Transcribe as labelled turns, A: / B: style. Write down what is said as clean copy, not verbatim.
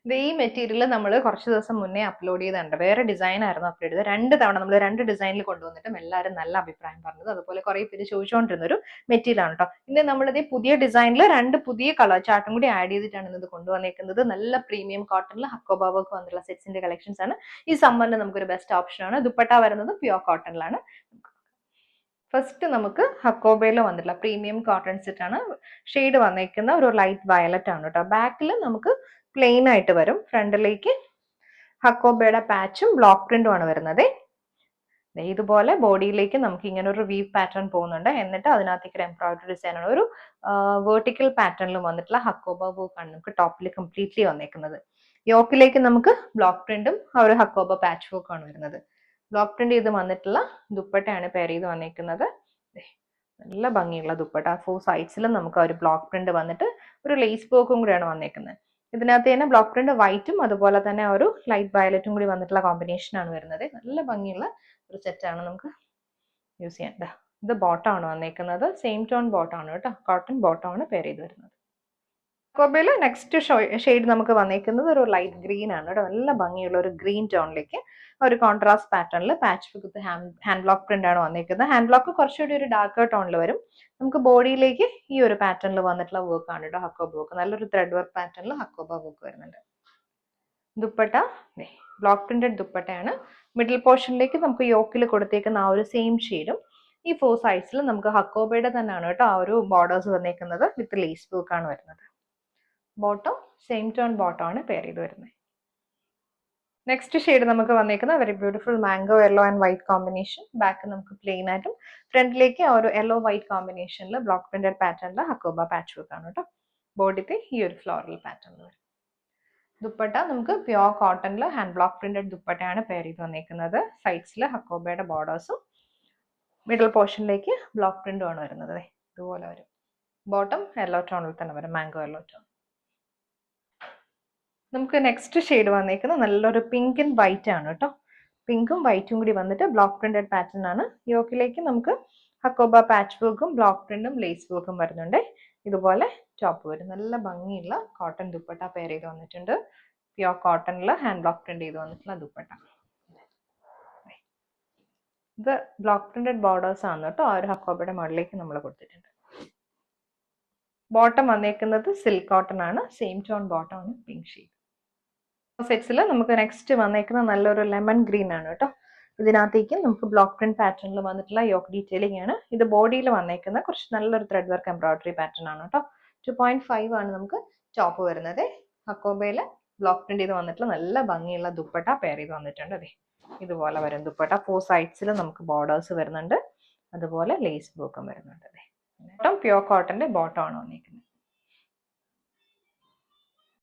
A: ഈ മെറ്റീരിയൽ നമ്മൾ കുറച്ച് ദിവസം മുന്നേ അപ്ലോഡ് ചെയ്തിട്ടുണ്ട്. വേറെ ഡിസൈൻ ആയിരുന്നു അപ്ലോഡ് ചെയ്തത്. 2 തവണ നമ്മൾ 2 ഡിസൈനിൽ കൊണ്ടുവന്നിട്ടും എല്ലാവരും നല്ല അഭിപ്രായം പറഞ്ഞത്. അതുപോലെ കുറെ പേര് ചോദിച്ചുകൊണ്ടിരുന്ന ഒരു മെറ്റീരിയൽ ആണ് കേട്ടോ. ഇന്ന് നമ്മളിത് പുതിയ ഡിസൈനിൽ 2 പുതിയ കളർ ചാർട്ടും കൂടി ആഡ് ചെയ്തിട്ടാണ് ഇത് കൊണ്ടുവന്നേക്കുന്നത്. നല്ല പ്രീമിയം കോട്ടണിൽ ഹക്കോബ വർക്ക് വന്നിട്ടുള്ള സെറ്റ്സിന്റെ കളക്ഷൻസ് ആണ്. ഈ സമ്മറിന് നമുക്കൊരു ബെസ്റ്റ് ഓപ്ഷൻ ആണ്. ദുപ്പട്ട വരുന്നത് പ്യുവർ കോട്ടണിലാണ്. ഫസ്റ്റ് നമുക്ക് ഹക്കോബയിൽ വന്നിട്ടുള്ള പ്രീമിയം കോട്ടൺ സെറ്റ് ആണ്. ഷെയ്ഡ് വന്നേക്കുന്ന ഒരു ലൈറ്റ് വയലറ്റ് ആണ് കേട്ടോ. ബാക്കിൽ നമുക്ക് പ്ലെയിൻ ആയിട്ട് വരും. ഫ്രണ്ടിലേക്ക് ഹക്കോബയുടെ പാച്ചും ബ്ലോക്ക് പ്രിന്റും ആണ് വരുന്നത്. ഇതുപോലെ ബോഡിയിലേക്ക് നമുക്ക് ഇങ്ങനെ ഒരു വീവ് പാറ്റേൺ പോകുന്നുണ്ട്. എന്നിട്ട് അതിനകത്തേക്ക് ഒരു എംബ്രോയിഡറി ഡിസൈൻ ആണ്. ഒരു വേർട്ടിക്കൽ പാറ്റേണിൽ വന്നിട്ടുള്ള ഹക്കോബ വർക്ക് ആണ് നമുക്ക് ടോപ്പിൽ കംപ്ലീറ്റ്ലി വന്നേക്കുന്നത്. യോക്കിലേക്ക് നമുക്ക് ബ്ലോക്ക് പ്രിന്റും ആ ഒരു ഹക്കോബ പാച്ച് വർക്ക് ആണ് വരുന്നത്. ബ്ലോക്ക് പ്രിന്റ് ചെയ്ത് വന്നിട്ടുള്ള ദുപ്പട്ടയാണ് പെയർ ചെയ്ത് വന്നേക്കുന്നത്. നല്ല ഭംഗിയുള്ള ദുപ്പട്ട. 4 സൈഡ്സിലും നമുക്ക് ഒരു ബ്ലോക്ക് പ്രിന്റ് വന്നിട്ട് ഒരു ലേസ് വർക്കും കൂടിയാണ് വന്നേക്കുന്നത്. ഇതിനകത്ത് തന്നെ ബ്ലോക്ക് പ്രിന്റ് വൈറ്റും അതുപോലെ തന്നെ ഒരു ലൈറ്റ് വയലറ്റും കൂടി വന്നിട്ടുള്ള കോമ്പിനേഷൻ ആണ് വരുന്നത്. നല്ല ഭംഗിയുള്ള ഒരു സെറ്റാണ് നമുക്ക് യൂസ് ചെയ്യേണ്ടത്. ഇത് ബോട്ടം ആണ് വന്നേക്കുന്നത്. സെയിം ടോൺ ബോട്ടം ആണ് കേട്ടോ. കോട്ടൺ ബോട്ടം ആണ് പെയർ ചെയ്ത് വരുന്നത്. ഹക്കോബയിൽ നെക്സ്റ്റ് ഷെയ്ഡ് നമുക്ക് വന്നേക്കുന്നത് ഒരു ലൈറ്റ് ഗ്രീൻ ആണ് കേട്ടോ. നല്ല ഭംഗിയുള്ള ഒരു ഗ്രീൻ ടോണിലേക്ക് ഒരു കോൺട്രാസ്റ്റ് പാറ്റേണിൽ പാച്ച് വിത്ത് ഹാൻഡ് ബ്ലോക്ക് പ്രിന്റ് ആണ് വന്നേക്കുന്നത്. ഹാൻഡ് ബ്ലോക്ക് കുറച്ചുകൂടി ഒരു ഡാർക്കർ ടോണിൽ വരും. നമുക്ക് ബോഡിയിലേക്ക് ഈ ഒരു പാറ്റേണിൽ വന്നിട്ടുള്ള വർക്ക് ആണ് കേട്ടോ ഹക്കോബ വർക്ക്. നല്ലൊരു ത്രെഡ് വർക്ക് പാറ്റേണിൽ ഹക്കോബ വർക്ക് വരുന്നുണ്ട്. ദുപ്പട്ട ബ്ലോക്ക് പ്രിന്റഡ് ദുപ്പട്ടയാണ്. മിഡിൽ പോർഷനിലേക്ക് നമുക്ക് യോക്കിൽ കൊടുത്തേക്കുന്ന ആ ഒരു സെയിം ഷെയ്ഡും ഈ 4 സൈഡ്സിൽ നമുക്ക് ഹക്കോബയുടെ തന്നെയാണ് കേട്ടോ ആ ഒരു ബോർഡേഴ്സ് വന്നേക്കുന്നത്. വിത്ത് ലേസ് വർക്ക് ആണ് വരുന്നത്. ബോട്ടം സെയിം ടോൺ ബോട്ടം ആണ് പെയർ ചെയ്ത് വരുന്നത്. നെക്സ്റ്റ് ഷെയ്ഡ് നമുക്ക് വന്നേക്കുന്ന very beautiful mango yellow and white combination. Back നമുക്ക് പ്ലെയിൻ ആയിട്ടും ഫ്രണ്ടിലേക്ക് ആ ഒരു യെല്ലോ വൈറ്റ് കോമ്പിനേഷനിൽ ബ്ലോക്ക് പ്രിന്റഡ് പാറ്റേണിൽ ഹക്കോബ പാച്ച് വർക്ക് ആണ് കേട്ടോ. ബോഡിത്തെ ഈ ഒരു ഫ്ലോറൽ പാറ്റേൺ വരും. ദുപ്പട്ട നമുക്ക് പ്യുവർ കോട്ടണിൽ ഹാൻഡ് ബ്ലോക്ക് പ്രിന്റഡ് ദുപ്പട്ടയാണ് പെയർ ചെയ്ത് വന്നേക്കുന്നത്. സൈഡ്സിൽ ഹക്കോബയുടെ ബോർഡേഴ്സും മിഡിൽ പോർഷനിലേക്ക് ബ്ലോക്ക് പ്രിന്റും ആണ് വരുന്നത്. ഇതുപോലെ വരും. ബോട്ടം യെല്ലോ ടോണിൽ തന്നെ വരും. Mango yellow tone. നമുക്ക് നെക്സ്റ്റ് ഷെയ്ഡ് വന്നേക്കുന്നത് നല്ലൊരു പിങ്ക് ആൻഡ് വൈറ്റ് ആണ് കേട്ടോ. പിങ്കും വൈറ്റും കൂടി വന്നിട്ട് ബ്ലോക്ക് പ്രിന്റഡ് പാറ്റേൺ ആണ്. യോക്കിലേക്ക് നമുക്ക് ഹക്കോബ പാച്ച് വർക്കും ബ്ലോക്ക് പ്രിന്റും ലേസ് വർക്കും വരുന്നുണ്ട്. ഇതുപോലെ ടോപ്പ് വരും. നല്ല ഭംഗിയുള്ള കോട്ടൺ ദുപ്പട്ട പെയർ ചെയ്ത് വന്നിട്ടുണ്ട്. പ്യുവർ കോട്ടണിൽ ഹാൻഡ് ബ്ലോക്ക് പ്രിന്റ് ചെയ്ത് വന്നിട്ടുള്ള ദുപ്പട്ട. ഇത് ബ്ലോക്ക് പ്രിന്റഡ് ബോർഡേഴ്സ് ആണ് കേട്ടോ. ആ ഒരു ഹക്കോബയുടെ മുകളിലേക്ക് നമ്മൾ കൊടുത്തിട്ടുണ്ട്. ബോട്ടം വന്നേക്കുന്നത് സിൽക്ക് കോട്ടൺ ആണ്. സെയിം ടോൺ ബോട്ടം ആണ്. Pink shade. സെറ്റ്സിൽ നമുക്ക് നെക്സ്റ്റ് വന്നേക്കുന്ന നല്ലൊരു ലെമൺ ഗ്രീൻ ആണ് കേട്ടോ. ഇതിനകത്തേക്ക് നമുക്ക് ബ്ലോക്ക് പ്രിന്റ് പാറ്റേണിൽ വന്നിട്ടുള്ള യോക്ക് ഡീറ്റെയിലിംഗ് ആണ്. ഇത് ബോഡിയിൽ വന്നേക്കുന്ന കുറച്ച് നല്ലൊരു ത്രെഡ് വർക്ക് എംബ്രോയിഡറി പാറ്റേൺ ആണ് കേട്ടോ. 2.5 ആണ് നമുക്ക് ടോപ്പ് വരുന്നത്. ഹക്കോബയിൽ ബ്ലോക്ക് പ്രിന്റ് ചെയ്ത് വന്നിട്ടുള്ള നല്ല ഭംഗിയുള്ള ദുപ്പട്ട പെയർ ചെയ്ത് വന്നിട്ടുണ്ട്. അതെ ഇതുപോലെ വരും ദുപ്പട്ട. 4 സൈഡ്സിൽ നമുക്ക് ബോർഡേഴ്സ് വരുന്നുണ്ട്. അതുപോലെ ലേസ് വർക്കും വരുന്നുണ്ട്. അതെ ബോട്ടം പ്യുവർ കോട്ടന്റെ ബോട്ടം ആണ് വന്നിരിക്കുന്നത്.